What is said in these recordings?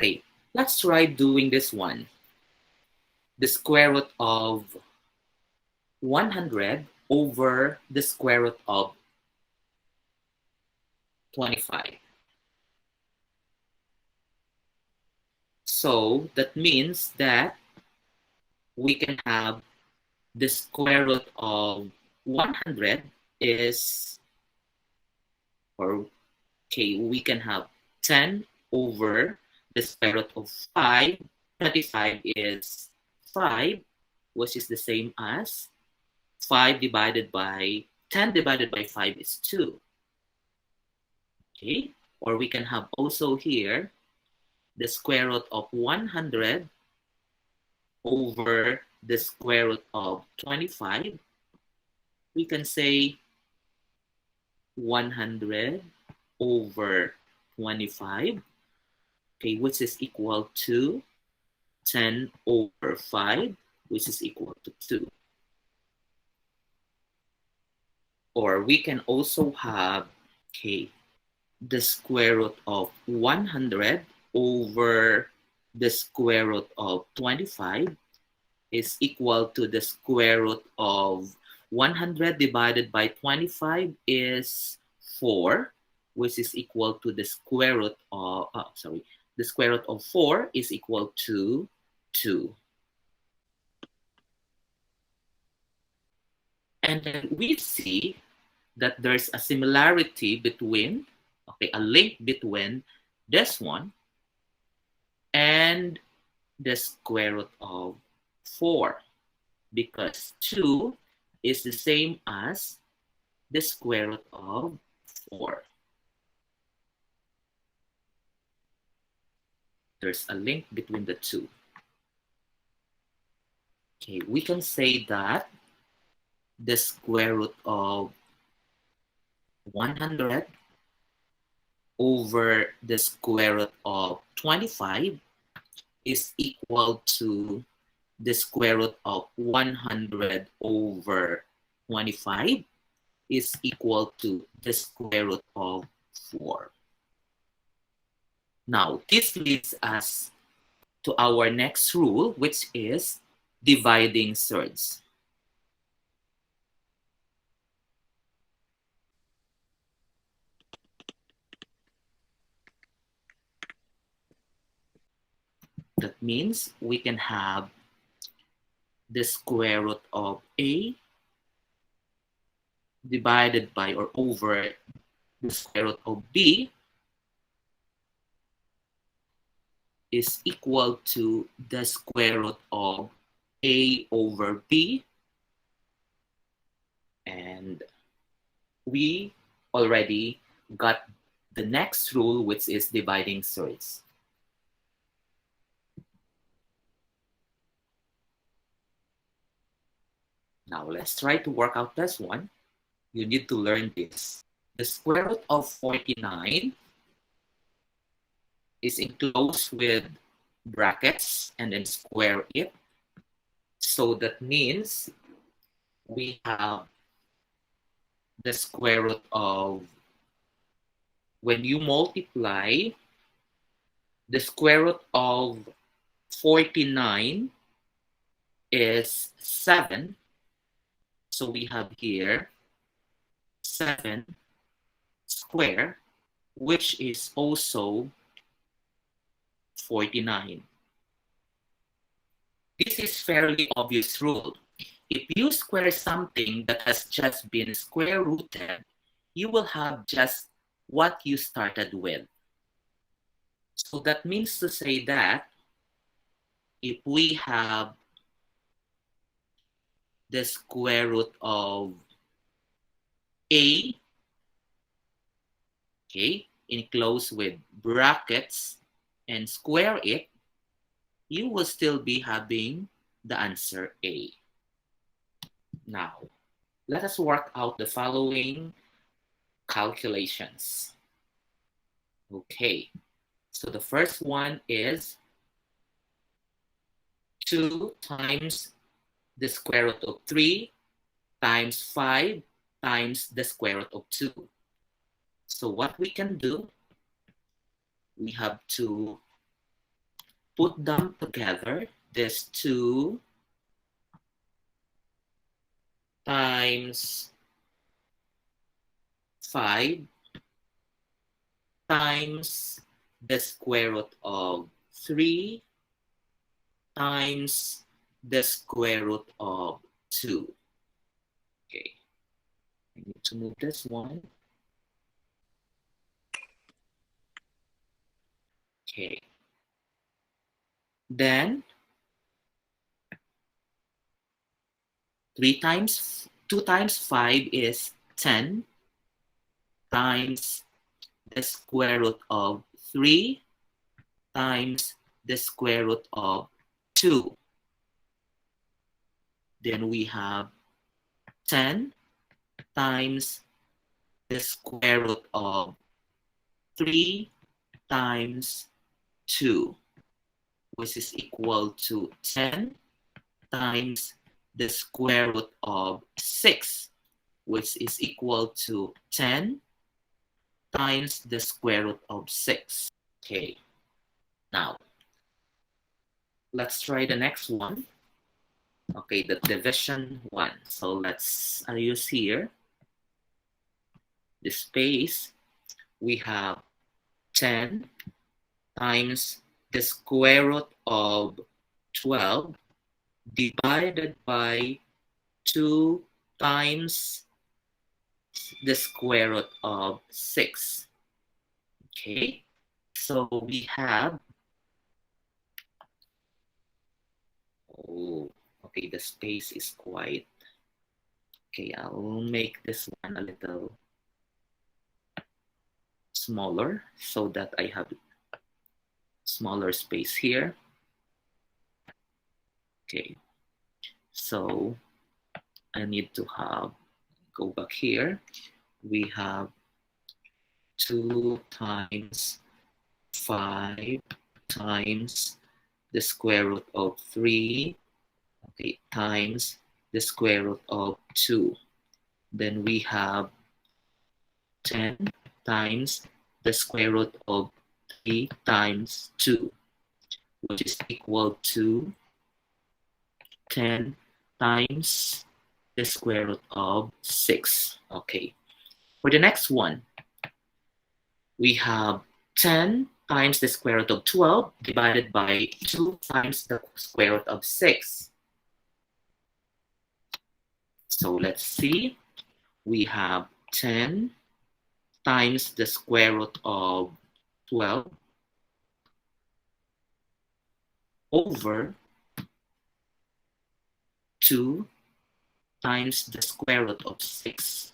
Okay, let's try doing this one. The square root of 100 over the square root of 25. So that means that we can have the square root of 100 is, or okay, we can have 10 over the square root of 5. 25 is 5, which is the same as 5 divided by 10 divided by 5 is 2. Okay, or we can have also here the square root of 100 over the square root of 25. We can say 100 over 25, okay, which is equal to 10 over 5, which is equal to 2. Or we can also have, okay, the square root of 100 over the square root of 25 is equal to the square root of 100 divided by 25 is 4, which is equal to the square root of, the square root of 4 is equal to 2. And then we see that there's a similarity between, okay, a link between this one and the square root of 4, because 2 is the same as the square root of 4. There's a link between the two. Okay, we can say that the square root of 100 over the square root of 25 is equal to the square root of 100 over 25 is equal to the square root of 4. Now, this leads us to our next rule, which is dividing surds. That means we can have the square root of A divided by or over the square root of B is equal to the square root of A over B. And we already got the next rule, which is dividing surds. Now let's try to work out this one. You need to learn this. The square root of 49 is enclosed with brackets and then square it. So that means we have the square root of, when you multiply the square root of 49 is 7. So we have here 7 square, which is also 49. This is fairly obvious rule. If you square something that has just been square rooted, you will have just what you started with. So that means to say that if we have the square root of A, okay, enclosed with brackets and square it, you will still be having the answer A. Now, let us work out the following calculations. Okay, so the first one is 2 times the square root of 3 times 5 times the square root of 2. So what we can do, we have to put them together. This 2 times 5 times the square root of 3 times the square root of 2. Okay, I need to move this one. Okay, then 2 times 5 is 10 times the square root of 3 times the square root of 2. Then we have 10 times the square root of 3 times 2, which is equal to 10 times the square root of 6, which is equal to 10 times the square root of 6. Okay, now let's try the next one. Okay, the division one. So let's use here the space. We have 10 times the square root of 12 divided by 2 times the square root of 6. Okay, so we have, oh, okay, the space is quite, okay, I'll make this one a little smaller so that I have smaller space here. Okay, so I need to have, go back here, we have 2 times 5 times the square root of 3, okay, times the square root of 2. Then we have 10 times the square root of 3 times 2, which is equal to 10 times the square root of 6. Okay, for the next one, we have 10 times the square root of 12 divided by 2 times the square root of 6. So let's see. We have 10 times the square root of 12 over 2 times the square root of 6.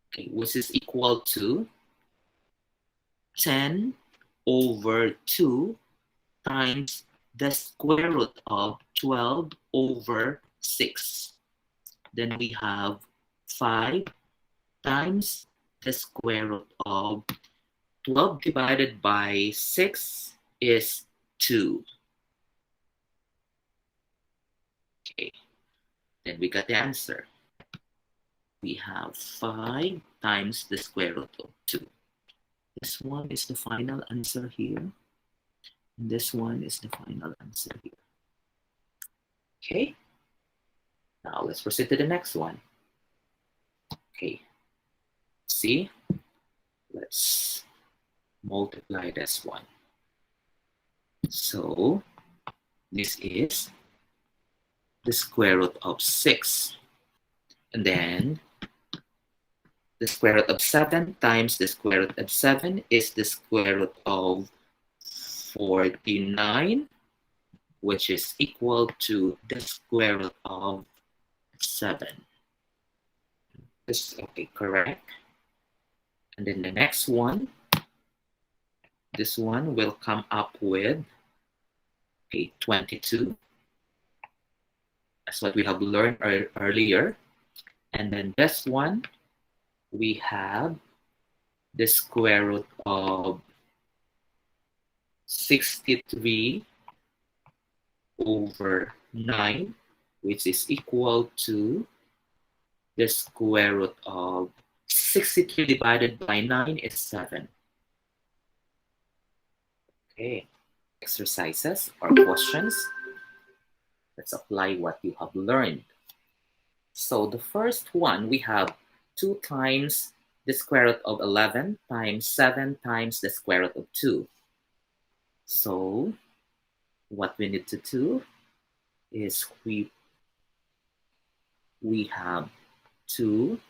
Okay, which is equal to 10 over 2 times the square root of 12 over 6. Then we have 5 times the square root of 12 divided by 6 is 2. Okay, then we got the answer. We have 5 times the square root of 2. This one is the final answer here. And this one is the final answer here. Okay, now let's proceed to the next one. Okay, see, let's multiply this one. So this is the square root of 6. And then the square root of 7 times the square root of 7 is the square root of 49, which is equal to the square root of 7. This is okay, correct. And then the next one, this one will come up with, okay, 22. That's what we have learned earlier. And then this one, we have the square root of 63 over 9, which is equal to the square root of 63 divided by 9 is 7. Okay, exercises or questions. Let's apply what you have learned. So the first one, we have 2 times the square root of 11 times 7 times the square root of 2. So what we need to do is we have 2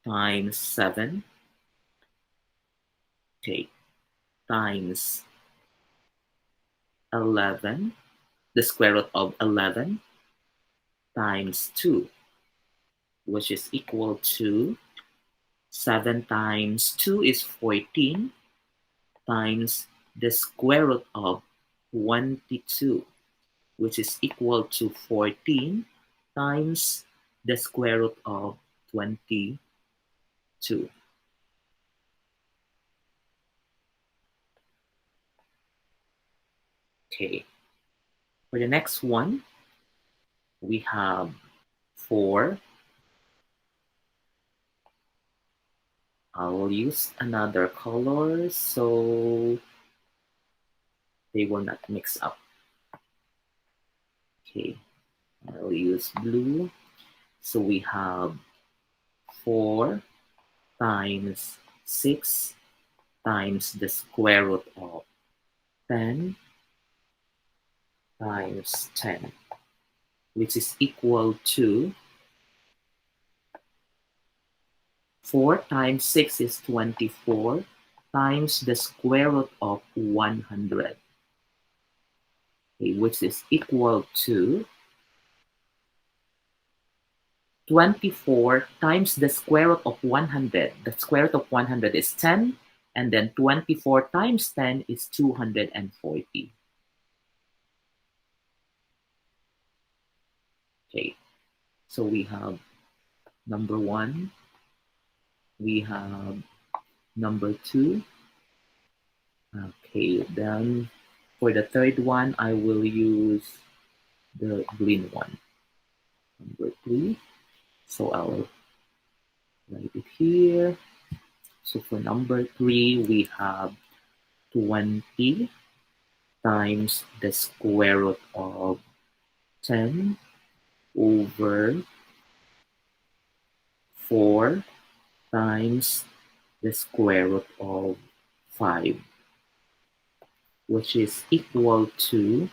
times 7, okay, times 11, the square root of 11 times 2, which is equal to 7 times 2 is 14 times the square root of 22, which is equal to 14 times the square root of 22. Okay, for the next one, we have 4. I will use another color so they will not mix up. Okay, I'll use blue. So we have 4 times 6 times the square root of 10 times 10, which is equal to 4 times 6 is 24 times the square root of 100, okay, which is equal to 24 times the square root of 100. The square root of 100 is 10, and then 24 times 10 is 240. Okay, so we have number 1, we have number 2. Okay, then for the third one, I will use the green one, number 3. So I'll write it here. So for number 3, we have 20 times the square root of 10 over 4 times the square root of 5, which is equal to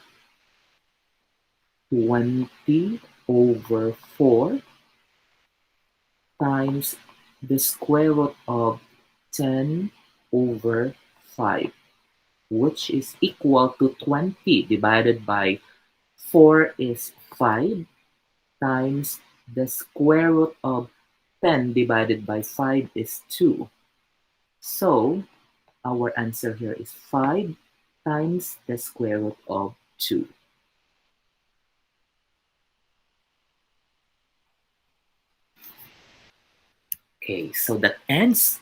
20 over 4 times the square root of 10 over 5, which is equal to 20 divided by 4 is 5 times the square root of 10 divided by 5 is 2. So our answer here is 5 times the square root of 2. Okay, so that ends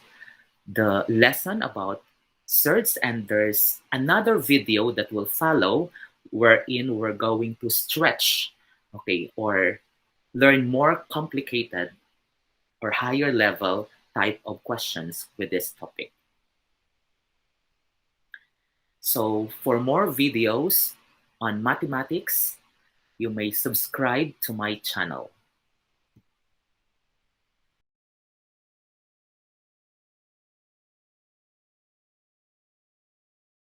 the lesson about surds, and there's another video that will follow wherein we're going to stretch, okay, or learn more complicated or higher level type of questions with this topic. So for more videos on mathematics, you may subscribe to my channel.